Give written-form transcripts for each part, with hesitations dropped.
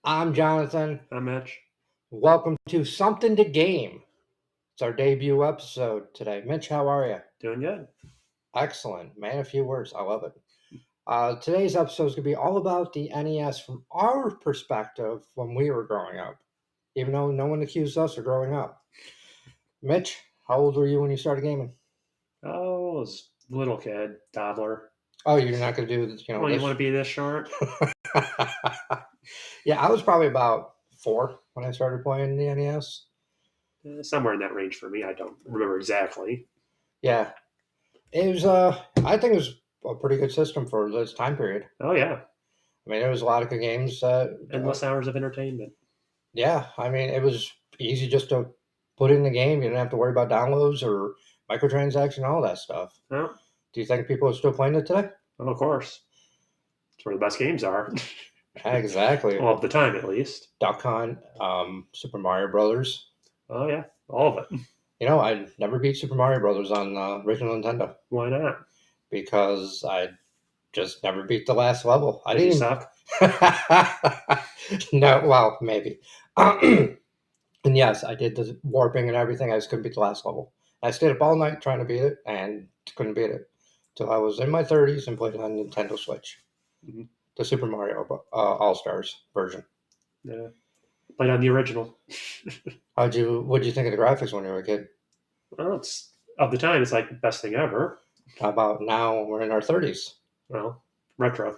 I'm Jonathan. I'm Mitch. Welcome to Something to Game. It's our debut episode today. Mitch, how are you? Doing good. Excellent. Man, a few words. I love it. Today's episode is going to be all about the NES from our perspective when we were growing up, even though no one accused us of growing up. Mitch, how old were you when you started gaming? Oh, I was a little kid, toddler. Oh, you're not going to do Oh, you this? want to be this short? Yeah, I was probably about 4 when I started playing the NES. Somewhere in that range for me. I don't remember exactly. Yeah, it was. I think it was a pretty good system for this time period. Oh, yeah. I mean, there was a lot of good games. Endless hours of entertainment. Yeah, I mean, it was easy just to put in the game. You didn't have to worry about downloads or microtransaction, all that stuff. Oh, Do you think people are still playing it today? of course. It's where the best games are. Exactly. Well, at the time, at least. Duck Hunt, Super Mario Brothers. Oh, yeah. All of it. I never beat Super Mario Brothers on original Nintendo Why not? because I just never beat the last level. I Does he didn't. suck? No, well, maybe. And yes, I did the warping and everything. I just couldn't beat the last level. I stayed up all night trying to beat it and couldn't beat it till I was in my 30s and played it on Nintendo Switch, Mm-hmm. the Super Mario All Stars version. Yeah. Played on the original. What'd you think of the graphics when you were a kid? Well, it's of the time, it's like the best thing ever. How about now we're in our 30s? Well, retro.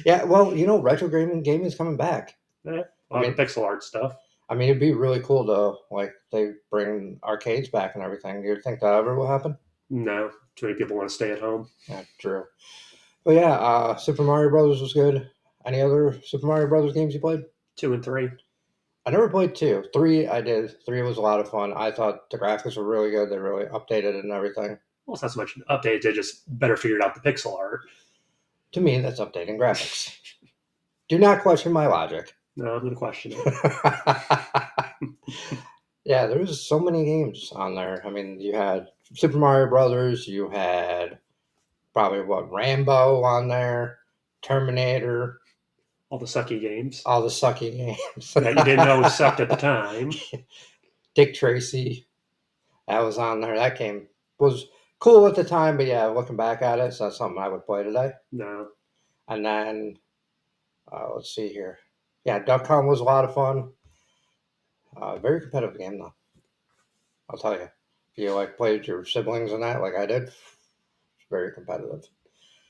Yeah, well, retro gaming is coming back. Yeah. A lot of pixel art stuff. I mean, it'd be really cool to they bring arcades back and everything. Do you think that ever will happen? No, too many people want to stay at home. Yeah, true. But yeah, Super Mario Brothers was good. Any other Super Mario Brothers games you played? 2 and 3. I never played 2. 3 I did. 3 was a lot of fun. I thought the graphics were really good. They really updated it and everything. Well, it's not so much an update; they just better figured out the pixel art. To me, that's updating graphics. Do not question my logic. No, I'm going to question it. Yeah, there was so many games on there. I mean, you had Super Mario Brothers. You had probably Rambo on there, Terminator. All the sucky games. All the sucky games that you didn't know sucked at the time. Dick Tracy, that was on there. That game was cool at the time, but yeah, looking back at it, it's not something I would play today. No. And then, let's see here. Yeah, Duck Hunt was a lot of fun. Very competitive game, though. I'll tell you. If you played with your siblings and that, like I did, it's very competitive.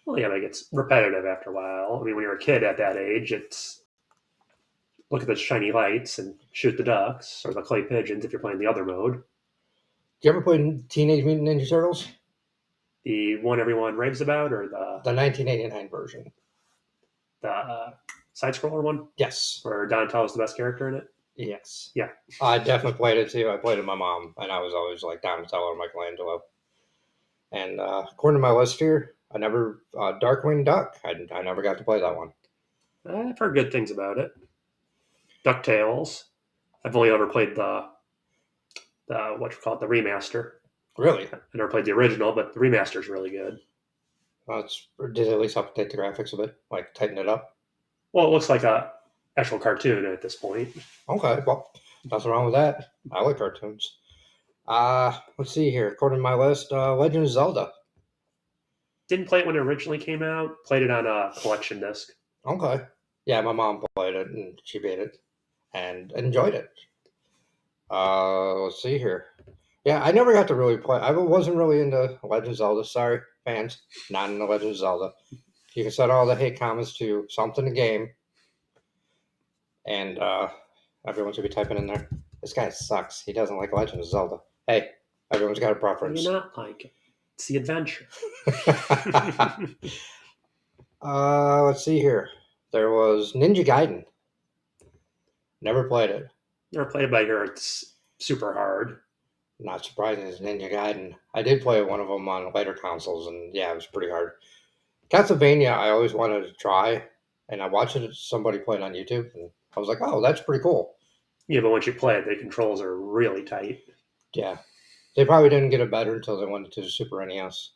Well, yeah, it gets repetitive after a while. I mean, when you're a kid at that age, it's look at the shiny lights and shoot the ducks or the clay pigeons if you're playing the other mode. Did you ever play Teenage Mutant Ninja Turtles? The one everyone raves about, or the 1989 version? The side-scroller one? Yes. Where Donatello is the best character in it? Yes. Yeah. I definitely played it too. I played it with my mom, and I was always like Donatello or Michelangelo. And according to my list here, I never Darkwing Duck. I never got to play that one. I've heard good things about it. DuckTales. I've only ever played the the remaster. Really? I never played the original, but the remaster is really good. Did it at least update the graphics a bit, like tighten it up? Well, it looks like a actual cartoon at this point. Okay, well, nothing wrong with that. I like cartoons. Let's see here. According to my list, Legend of Zelda. Didn't play it when it originally came out. Played it on a collection disc. Okay. Yeah, my mom played it and she beat it and enjoyed it. Let's see here. Yeah, I never got to really play. I wasn't really into Legend of Zelda. Sorry, fans. Not into Legend of Zelda. You can set all the hate comments to Something to Game. And everyone's going to be typing in there, this guy sucks. He doesn't like Legend of Zelda. Hey, everyone's got a preference. You not like it. It's the adventure. Let's see here. There was Ninja Gaiden. Never played it. Never played it, but I hear it's super hard. Not surprising, it's Ninja Gaiden. I did play one of them on later consoles, and yeah, it was pretty hard. Castlevania, I always wanted to try, and I watched somebody play it on YouTube, and I was like, oh, that's pretty cool. Yeah, but once you play it, the controls are really tight. Yeah. They probably didn't get it better until they went to the Super NES.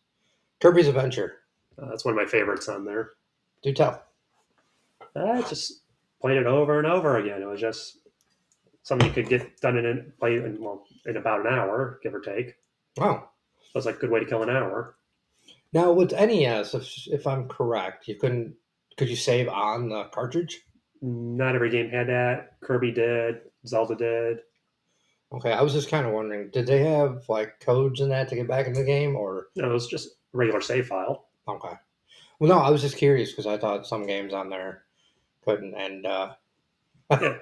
Kirby's Adventure. That's one of my favorites on there. Do tell. It's just played it over and over again. It was just something you could get done in about an hour, give or take. Wow. So it's like a good way to kill an hour. Now with NES, if I'm correct, you couldn't. Could you save on the cartridge? Not every game had that. Kirby did. Zelda did. Okay, I was just kind of wondering, did they have like codes in that to get back in the game, or No, it was just a regular save file. okay? Well, no, I was just curious because I thought some games on there couldn't. And Yeah,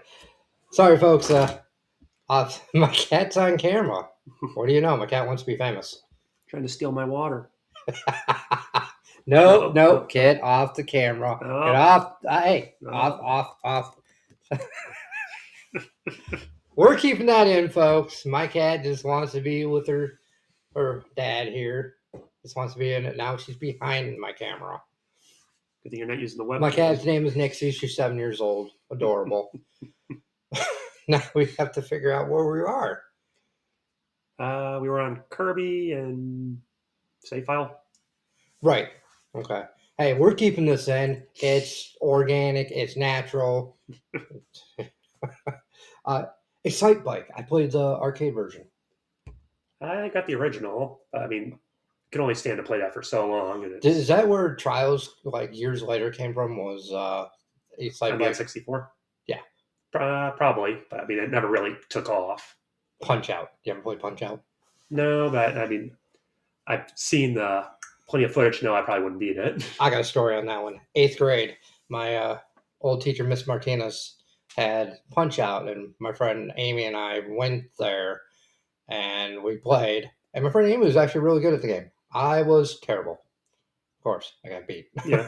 sorry, folks, my cat's on camera. What do you know? My cat wants to be famous. trying to steal my water. No, No, no, no, kid, off the camera. Get no, off. Hey, no. off. We're keeping that in, folks. My cat just wants to be with her dad here. Just wants to be in it. Now she's behind my camera. Good thing you're not using the My webcam. cat's name is Nixie. She's 7 years old. Adorable. Now we have to figure out where we are. We were on Kirby and save file. Right. Okay. Hey, we're keeping this in. It's organic. It's natural. Excite Bike. I played the arcade version. I got the original. I mean, can only stand to play that for so long. And Is that where Trials, like years later, came from? Was Excite on the Bike? N64? Yeah. Probably. But I mean, it never really took off. Punch Out. You ever play Punch Out? No, but I mean, I've seen plenty of footage. No, I probably wouldn't beat it. I got a story on that one. 8th grade, my old teacher, Miss Martinez, had Punch Out, and my friend Amy and I went there, and we played. And my friend Amy was actually really good at the game. I was terrible. Of course, I got beat. Yeah.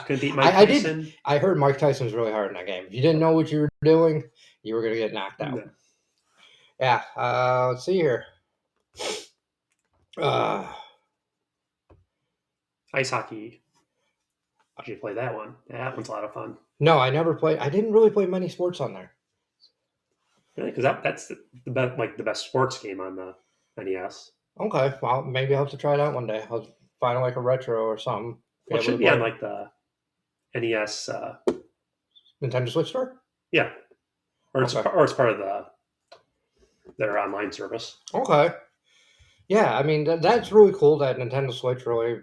Couldn't beat Mike I Tyson. did. I heard Mike Tyson was really hard in that game. If you didn't know what you were doing, you were going to get knocked out. No. Yeah. Let's see here. Ice hockey. I should play that one. That one's a lot of fun. No, I never played. I didn't really play many sports on there. Really, because that's the best sports game on the NES. Okay, well, maybe I'll have to try it out one day. I'll find like a retro or something. Well, it should be on like the NES. Nintendo Switch Store. Yeah, or it's Okay. part of their online service. Okay. Yeah, I mean that's really cool that Nintendo Switch really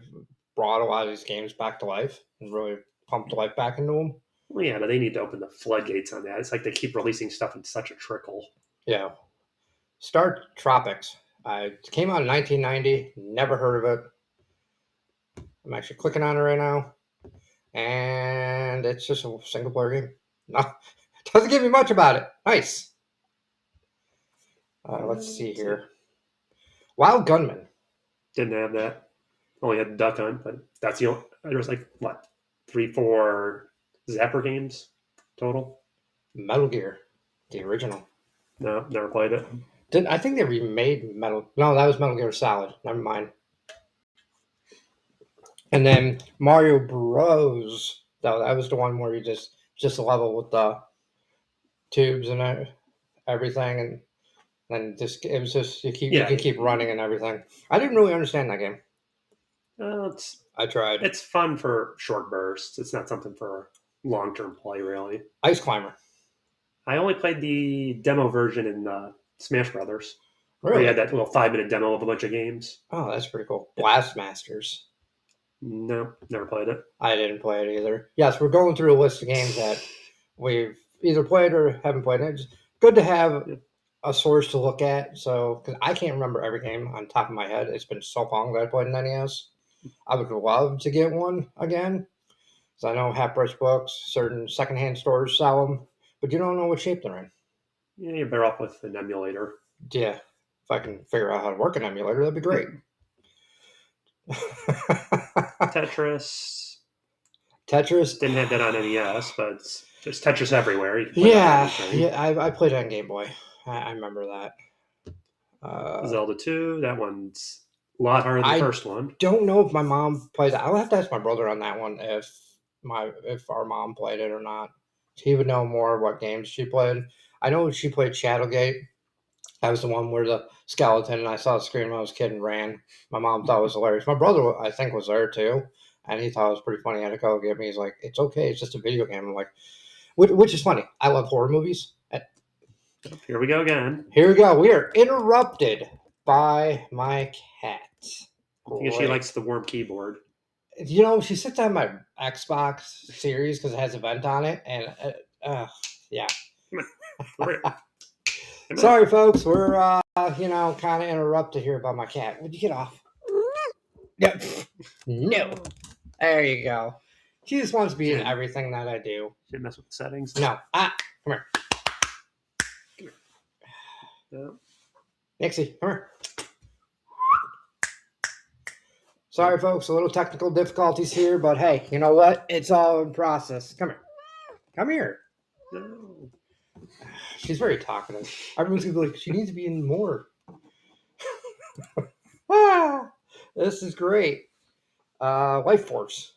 brought a lot of these games back to life and really pumped life back into them. Well, yeah, but they need to open the floodgates on that. It's like they keep releasing stuff in such a trickle. Yeah. Star Tropics. It came out in 1990. Never heard of it. I'm actually clicking on it right now, and it's just a single player game. No, doesn't give me much about it. Nice. Let's see here. Wild Gunman. Didn't have that. Only had Duck Hunt, but that's the only. There was like what 3-4 Zapper games total. Metal Gear, the original. No, never played it. I think they remade Metal? No, that was Metal Gear Solid. Never mind. And then Mario Bros. That was the one where you just a level with the tubes and everything, and then it was just you can keep running and everything. I didn't really understand that game. I tried. It's fun for short bursts. It's not something for long term play, really. Ice Climber. I only played the demo version in Smash Brothers. Really? We had that little 5-minute demo of a bunch of games. Oh, that's pretty cool. Blast Masters. No, never played it. I didn't play it either. Yes, we're going through a list of games that we've either played or haven't played. It's good to have a source to look at. So, because I can't remember every game on top of my head. It's been so long that I played an NES. I would love to get one again. Because I know Half Price Books, certain secondhand stores sell them, but you don't know what shape they're in. Yeah, you're better off with an emulator. Yeah, if I can figure out how to work an emulator, that'd be great. Tetris. Tetris Didn't have that on NES, but there's Tetris everywhere. Yeah, I played it on Game Boy. I remember that. Zelda 2, that one's a lot harder than the first one. Don't know if my mom played it. I'll have to ask my brother on that one if our mom played it or not. He would know more what games she played. I know she played Shadowgate. That was the one where the skeleton, and I saw the screen when I was a kid and ran. My mom thought it was hilarious. My brother, I think, was there too, and he thought it was pretty funny. He had to go get me. He's like, "It's okay. It's just a video game." I'm like, which is funny. I love horror movies. Here we go again. Here we go. We are interrupted by my cat. I think she Great. likes the warm keyboard. You know, she sits on my Xbox Series because it has a vent on it, and yeah. Come here. Sorry, folks. We're kind of interrupted here by my cat. Would you get off? Yep. No. There you go. She just wants to be in everything that I do. Didn't mess with the settings. No. Come here. No. Nixie, come here. Sorry, folks. A little technical difficulties here, but hey, you know what? It's all in process. Come here. Come here. No. She's very talkative. Everyone's gonna be like, she needs to be in more. This is great. Life Force.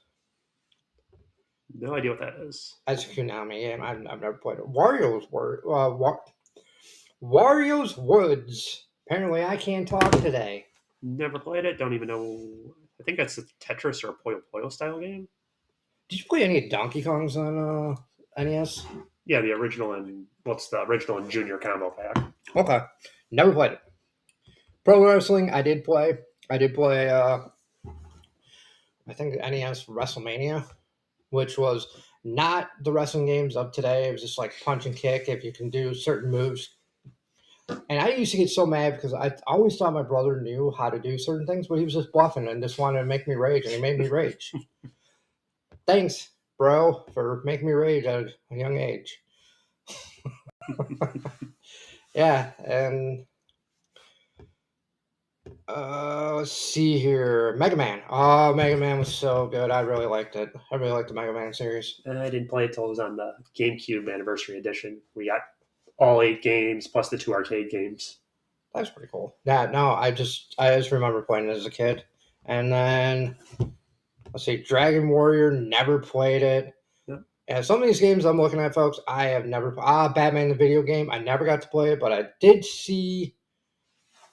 No idea what that is. That's a Konami game. I've never played it. Wario's Woods. Apparently, I can't talk today. Never played it. Don't even know. I think that's a Tetris or a Puyo Puyo style game. Did you play any Donkey Kongs on NES? Yeah, the original and what's the original and Junior combo pack. Okay, never played it. Pro wrestling, I did play. I did play. I think NES WrestleMania, which was not the wrestling games of today. It was just like punch and kick. If you can do certain moves. And I used to get so mad because I always thought my brother knew how to do certain things, but he was just bluffing and just wanted to make me rage, and he made me rage. Thanks, bro, for making me rage at a young age. Yeah, and let's see here. Mega Man. Oh, Mega Man was so good. I really liked it. I really liked the Mega Man series. I didn't play it till it was on the GameCube Anniversary Edition. We got all 8 games plus the 2 arcade games. That's pretty cool. Yeah, no, I just remember playing it as a kid. And then let's see, Dragon Warrior, never played it. Yep. And some of these games I'm looking at, folks, I have never Batman the video game. I never got to play it, but I did see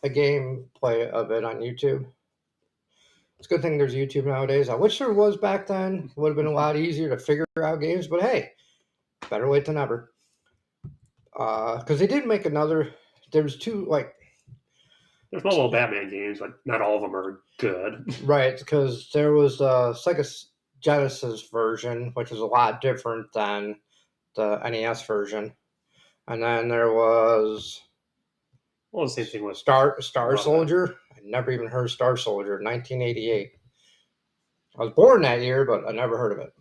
a gameplay of it on YouTube. It's a good thing there's YouTube nowadays. I wish there was back then. It would have been a lot easier to figure out games, but hey, better late than never. Because they did make another. There's 2 There's multiple Batman games, but not all of them are good. Right, because there was the Sega Genesis version, which is a lot different than the NES version, and then there was Well, the same thing with Star Soldier. I never even heard of Star Soldier. 1988. I was born that year, but I never heard of it.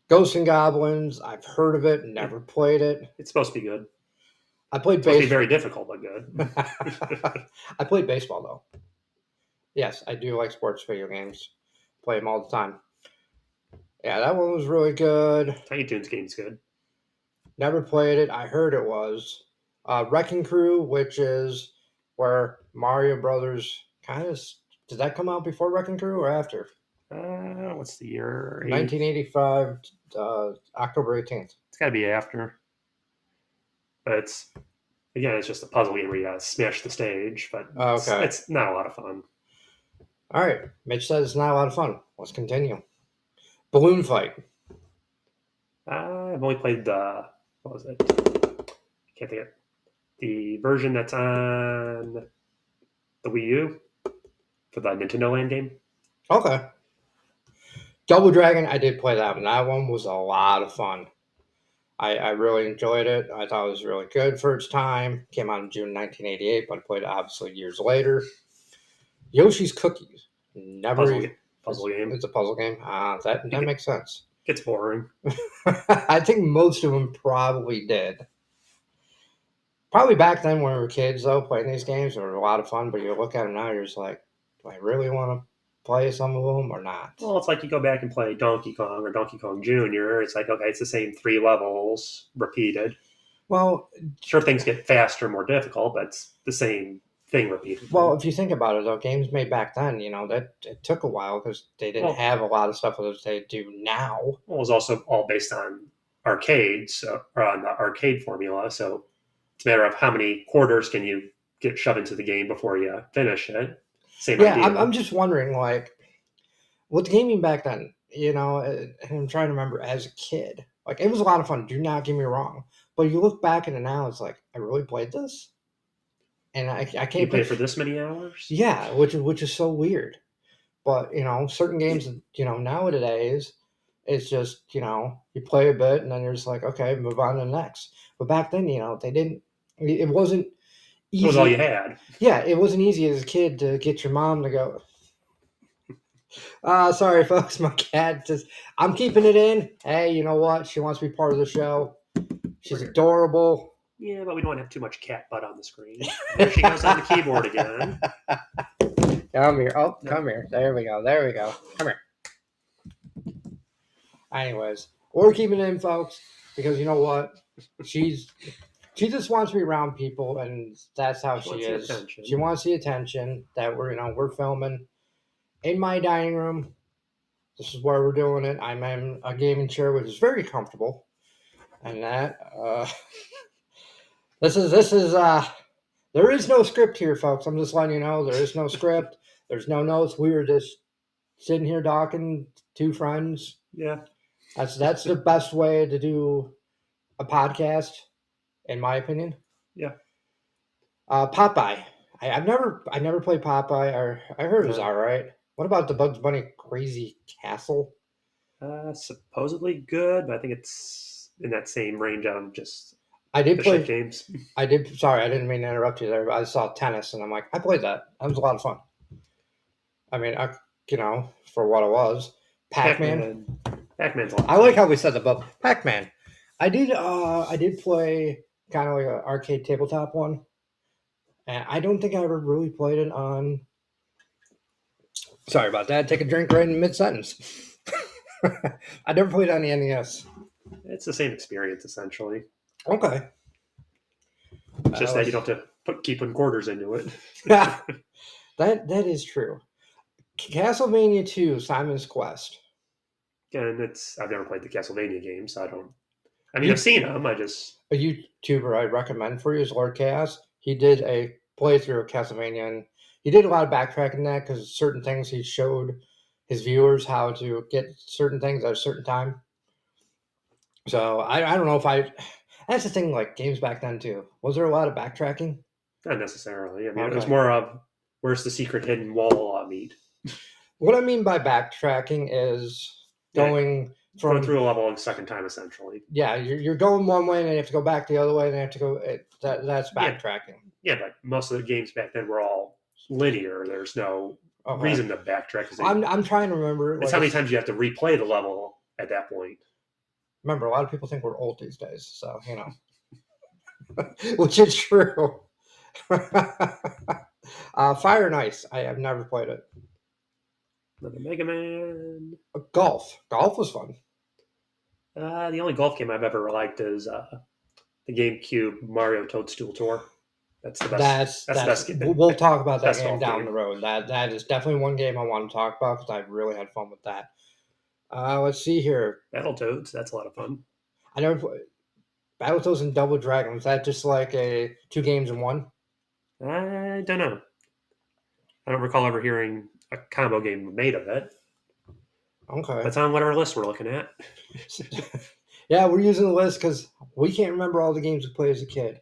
Ghosts and Goblins. I've heard of it, never played it. It's supposed to be good. I played It's supposed to be very difficult, but good. I played baseball though. Yes, I do like sports video games. Play them all the time. Yeah, that one was really good. Tiny Toons game's good. Never played it. I heard it was. Wrecking Crew, which is where Mario Brothers kind of. Did that come out before Wrecking Crew or after? What's the year? 1985, October 18th. It's got to be after. But it's just a puzzle game where you gotta smash the stage, but it's not a lot of fun. All right, Mitch says it's not a lot of fun. Let's continue. Balloon Fight. I've only played what was it? Can't think of it. The version that's on the Wii U for the Nintendo Land game. Okay. Double Dragon, I did play that one. That one was a lot of fun. I really enjoyed it. I thought it was really good for its time. Came out in June 1988, but I played it obviously years later. Yoshi's Cookies. Puzzle game. It's a puzzle game. That makes sense. It's boring. I think most of them probably did. Probably back then when we were kids, though, playing these games were a lot of fun. But you look at them now, you're just like, do I really want to play some of them or not? Well, it's like you go back and play Donkey Kong or Donkey Kong Jr. It's like, okay, it's the same 3 levels repeated. Well, sure, things get faster, more difficult, but it's the same thing repeated. Well, if you think about it, though, games made back then, that it took a while because they didn't have a lot of stuff that they do now. Well, it was also all based on arcades, or on the arcade formula, so it's a matter of how many quarters can you get shoved into the game before you finish it. Same idea. I'm just wondering, with gaming back then, and I'm trying to remember as a kid, Like it was a lot of fun. Do not get me wrong, but you look back at it now, it's like I really played this, and I You can't play for picture. this many hours? Yeah, which is so weird. But certain games, nowadays, it's just you play a bit and then you're just like, okay, move on to the next. But back then, they didn't. It wasn't That was all you easy. had. Yeah, it wasn't easy as a kid to get your mom to go. Sorry, folks, my cat just. I'm keeping it in. Hey, you know what? She wants to be part of the show. Over She's here. adorable. Yeah, but we don't want to have too much cat butt on the screen. There she goes on the keyboard again. Come here. Oh, No. come here. There we go. There we go. Come here. Anyways, we're keeping it in, folks, because you know what? She's she just wants to be around people, and that's how She she wants the is. attention. She wants the attention that we're filming in my dining room. This is where we're doing it. I'm in a gaming chair, which is very comfortable, and that this is there is no script here, folks. I'm just letting you know there is no script. There's no notes. We were just sitting here talking, two friends. Yeah. That's the best way to do a podcast, in my opinion. Yeah. Popeye. I never played Popeye. Or I heard it was No. all right. What about the Bugs Bunny Crazy Castle? Supposedly good, but I think it's in that same range of just I did the shit play. games. I did. Sorry, I didn't mean to interrupt you there. But I saw tennis, and I'm like, I played that. That was a lot of fun. I mean, for what it was, Pac Man. Pac-Man. Pac-Man's a lot. I like how we said that, but Pac Man. I did. I did play kind of like an arcade tabletop one, and I don't think I ever really played it on. Sorry about that. Take a drink right in mid sentence. I never played on the NES. It's the same experience essentially. Okay. It's just that you don't have to keep putting quarters into it. Yeah, that is true. Castlevania 2, Simon's Quest. And I've never played the Castlevania games, so I don't. I mean, You, I've seen them. I just a YouTuber I recommend for you is Lord Chaos. He did a playthrough of Castlevania, and he did a lot of backtracking that because certain things he showed his viewers how to get certain things at a certain time. So I don't know if I. That's the thing, like games back then too. Was there a lot of backtracking? not necessarily. I mean, it was Okay. more of where's the secret hidden wall meet. What I mean by backtracking is going Going from through a level a second time essentially. yeah, you're going one way and you have to go back the other way, and then you have to go. That's Yeah, backtracking. yeah, but most of the games back then were all linear. There's no Okay, reason to backtrack. I'm trying to remember. It's how many times you have to replay the level at that point. Remember, a lot of people think we're old these days, so which is true. Fire and Ice. I have never played it. Another Mega Man. Golf was fun. The only golf game I've ever liked is the GameCube Mario Toadstool Tour. That's the best. That's the best game. We'll talk about that Best game golf down game. the road. That is definitely one game I want to talk about because I really had fun with that. Let's see here. Battletoads. That's a lot of fun. I never played Battletoads and Double Dragon. Was that just like a two games in one? I don't know. I don't recall ever hearing a combo game made of it. Okay. That's on whatever list we're looking at. Yeah, we're using the list because we can't remember all the games we played as a kid.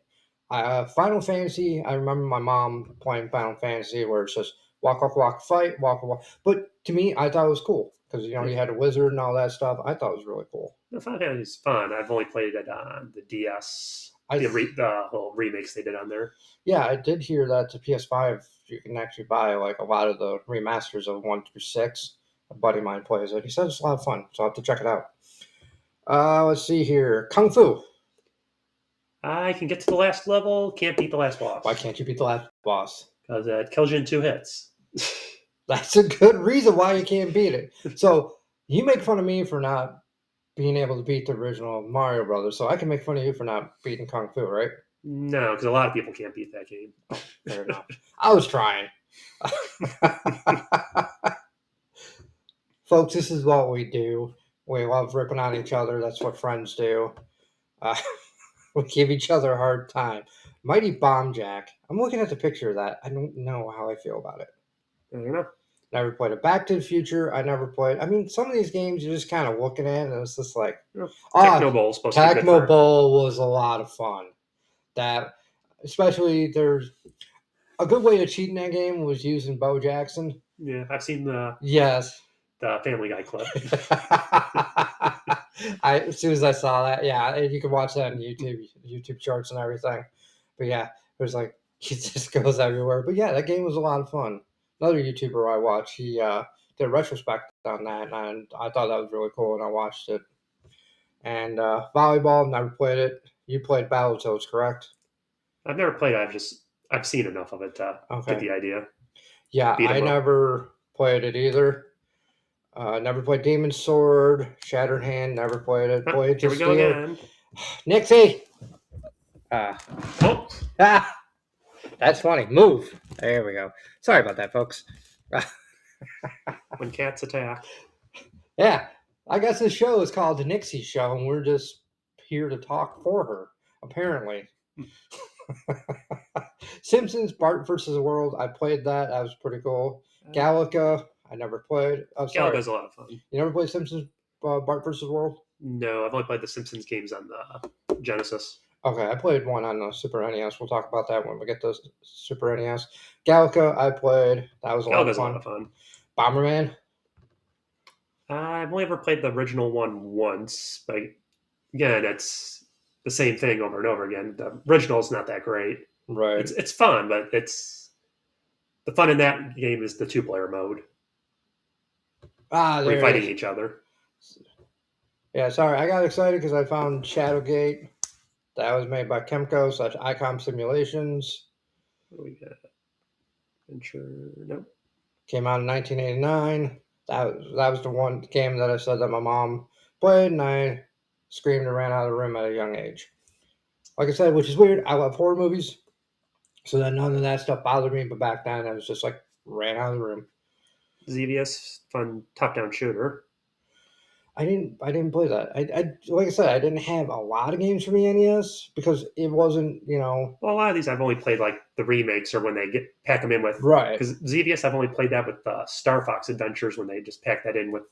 Final Fantasy, I remember my mom playing Final Fantasy where it's just walk, walk, walk, fight, walk, walk. But to me, I thought it was cool because, you had a wizard and all that stuff. I thought it was really cool. The Final Fantasy is fun. I've only played it on the DS. I- The little remakes they did on there. Yeah, I did hear that to PS5 you can actually buy like a lot of the remasters of 1 through 6. A buddy of mine plays it. He says it's a lot of fun, so I'll have to check it out. Let's see here. Kung Fu. I can get to the last level, can't beat the last boss. Why can't you beat the last boss? Because it kills you in 2 hits. That's a good reason why you can't beat it. So you make fun of me for not being able to beat the original Mario Brothers, so I can make fun of you for not beating Kung Fu, right? No, because a lot of people can't beat that game. Fair enough. I was trying. Folks, this is what we do. We love ripping on each other. That's what friends do. We give each other a hard time. Mighty Bomb Jack. I'm looking at the picture of that. I don't know how I feel about it. I don't know. Never played a Back to the Future. I never played. I mean, some of these games you're just kind of looking at, and it's just like, You know, ah, Techno Bowl is supposed to be good Tecmo for. Bowl was a lot of fun. That, especially there's a good way to cheat in that game was using Bo Jackson. Yeah, I've seen the Yes. Family Guy clip. As soon as I saw that, yeah, and you can watch that on YouTube shorts and everything. But yeah, it was like he just goes everywhere. But yeah, that game was a lot of fun. Another YouTuber I watched, he did a retrospect on that, and I thought that was really cool, and I watched it. And volleyball, never played it. You played Battletoads, correct? I've never played. I've seen enough of it to get Okay. the idea. Yeah, Beat I 'em up. never played it either. Never played Demon's Sword, Shattered Hand, never played it. Huh, Blades here of we go Steel. again. Nixie! Uh, Oh, ah, that's funny. Move. There we go. Sorry about that, folks. when cats attack. Yeah, I guess this show is called The Nixie Show, and we're just here to talk for her, apparently. Simpsons, Bart versus the World. I played that. That was pretty cool. Galaga. I never played. Oh, sorry. Galaga's a lot of fun. You never played Simpsons, Bart versus the World? No, I've only played the Simpsons games on the Genesis. Okay, I played one on the Super NES. We'll talk about that when we get to Super NES. Galaga, I played. That was a lot of Galaga's a lot fun. of fun. Bomberman. I've only ever played the original one once, but again, it's the same thing over and over again. The original is not that great. Right. It's fun, but it's the fun in that game is the two-player mode Ah, where you're there it fighting is. each other. Yeah, sorry. I got excited because I found Shadowgate. That was made by Kemco / Icom Simulations. What do we got? Adventure. Nope. Came out in 1989. That was the one game that I said that my mom played, and I screamed and ran out of the room at a young age. Like I said, which is weird. I love horror movies, so then none of that stuff bothered me. But back then, I was just like ran out of the room. ZVS, fun top-down shooter. I didn't play that. I like I said, I didn't have a lot of games for the NES because it wasn't, Well, a lot of these I've only played like the remakes or when they pack them in with. right. Because ZVS, I've only played that with Star Fox Adventures when they just pack that in with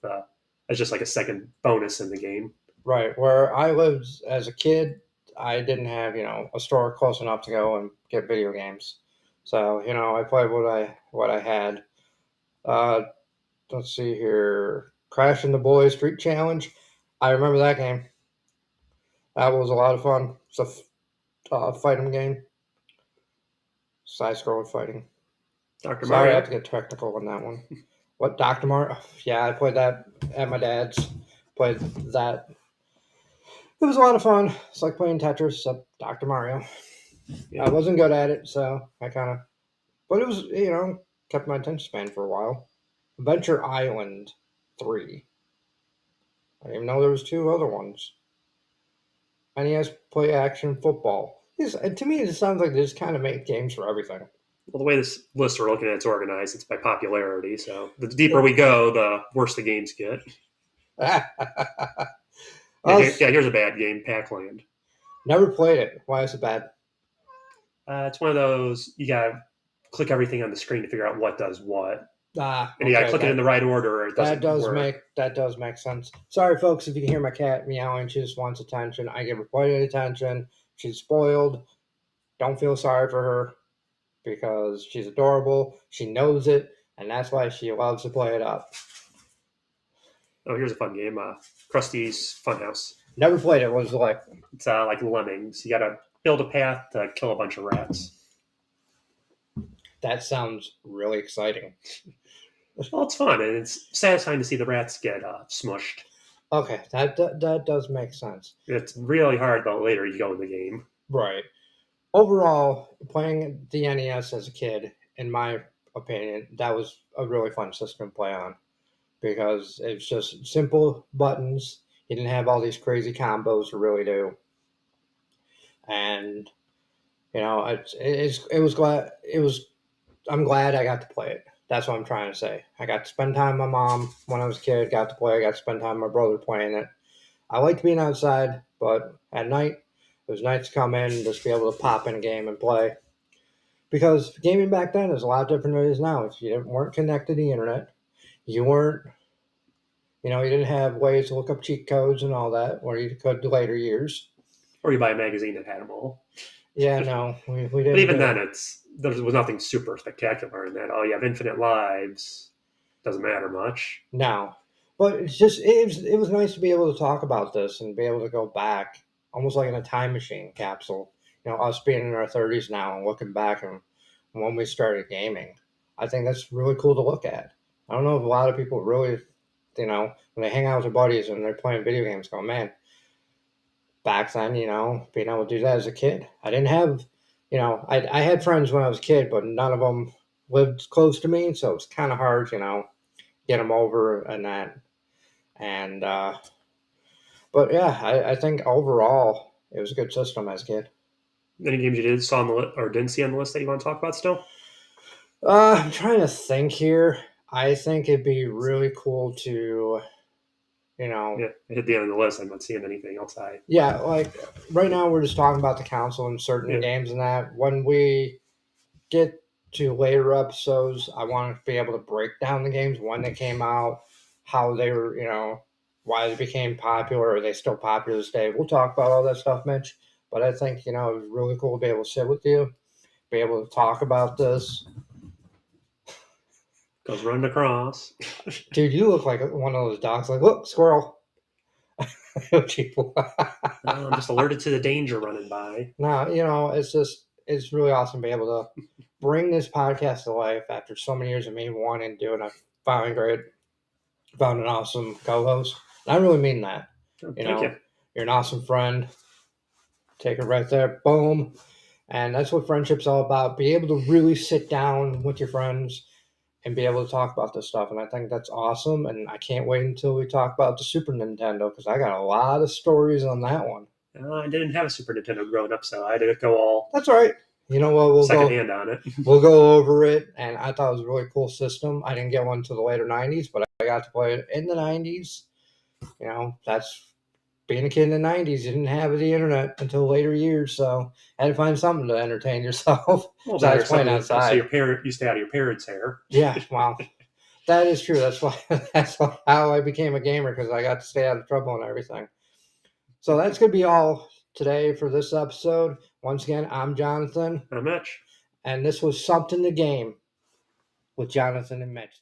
as just like a second bonus in the game. Right. Where I lived as a kid, I didn't have, a store close enough to go and get video games. So, I played what I had. Uh, let's see here. Crash and the Boys Street Challenge. I remember that game. That was a lot of fun. It's a fighting game. Side scrolling fighting. Dr. Sorry, I have Mario. to get technical on that one. What, Dr. Mario? Yeah, I played that at my dad's. Played that. It was a lot of fun. It's like playing Tetris, except Dr. Mario. Yeah. I wasn't good at it, so I kind of, but it was, kept my attention span for a while. Adventure Island 3. I didn't even know there was two other ones. NES Play Action Football. To me, it sounds like they just kind of make games for everything. Well, the way this list we're looking at it's organized, it's by popularity. So the deeper we go, the worse the games get. Here's a bad game, Pac-Land. Never played it. Why is it bad? It's one of those you gotta click everything on the screen to figure out what does what, and you gotta Okay. click it in the right order, or it doesn't work. That does make sense. Sorry, folks, if you can hear my cat meowing. She just wants attention. I give her plenty of attention. She's spoiled. Don't feel sorry for her because she's adorable. She knows it, and that's why she loves to play it up. Oh, here's a fun game, Krusty's Funhouse. Never played it. What was it like? It's like Lemmings. You gotta build a path to kill a bunch of rats. That sounds really exciting. Well, it's fun, and it's satisfying to see the rats get smushed. Okay, that does make sense. It's really hard, but later you go in the game. Right. Overall, playing the NES as a kid, in my opinion, that was a really fun system to play on because it's just simple buttons. You didn't have all these crazy combos to really do, and it was glad it was. I'm glad I got to play it. That's what I'm trying to say. I got to spend time with my mom when I was a kid. Got to play. I got to spend time with my brother playing it. I liked being outside, but at night it was nice to come in and just be able to pop in a game and play. because gaming back then is a lot different than it is now. If you weren't connected to the internet, you weren't, you didn't have ways to look up cheat codes and all that, or you could later years. Or you buy a magazine that had them all. Yeah, no, we But didn't even do then, it. there was nothing super spectacular in that. Oh, you have infinite lives. Doesn't matter much. No, but it was nice to be able to talk about this and be able to go back, almost like in a time machine capsule. Us being in our 30s now and looking back and when we started gaming, I think that's really cool to look at. I don't know if a lot of people really, when they hang out with their buddies and they're playing video games, go, man, back then, being able to do that as a kid. I didn't have, I had friends when I was a kid, but none of them lived close to me, so it's kind of hard, get them over and that. And but yeah, I think overall it was a good system as a kid. Any games you did saw on the or didn't see on the list that you want to talk about still? I'm trying to think here. I think it'd be really cool to, you know, Yeah, I hit the end of the list. I'm not seeing anything else. yeah, like right now we're just talking about the console and certain Yeah, games and that. When we get to later episodes, I want to be able to break down the games when they came out, how they were, why they became popular. Are they still popular this day? We'll talk about all that stuff, Mitch. But I think, it was really cool to be able to sit with you, be able to talk about this. goes running across. Dude, you look like one of those dogs. Like, look, squirrel. I'm just alerted to the danger running by. No, it's really awesome to be able to bring this podcast to life after so many years of me wanting to do it. I finally found an awesome co-host. And I really mean that. You Thank know, you. you're an awesome friend. Take it right there. Boom. And that's what friendship's all about. Be able to really sit down with your friends and be able to talk about this stuff. And I think that's awesome. And I can't wait until we talk about the Super Nintendo because I got a lot of stories on that one. I didn't have a Super Nintendo growing up, so I didn't go all That's all right. You know what? secondhand on it. We'll go over it. And I thought it was a really cool system. I didn't get one until the later '90s, but I got to play it in the '90s. That's being a kid in the '90s. You didn't have the internet until later years, so I had to find something to entertain yourself Well, besides playing so outside. your parent used to out of your parents' hair. Yeah, wow, that is true. That's how I became a gamer because I got to stay out of trouble and everything. So that's gonna be all today for this episode. Once again, I'm Jonathan, Not much. and this was Something to Game with Jonathan and Mitch.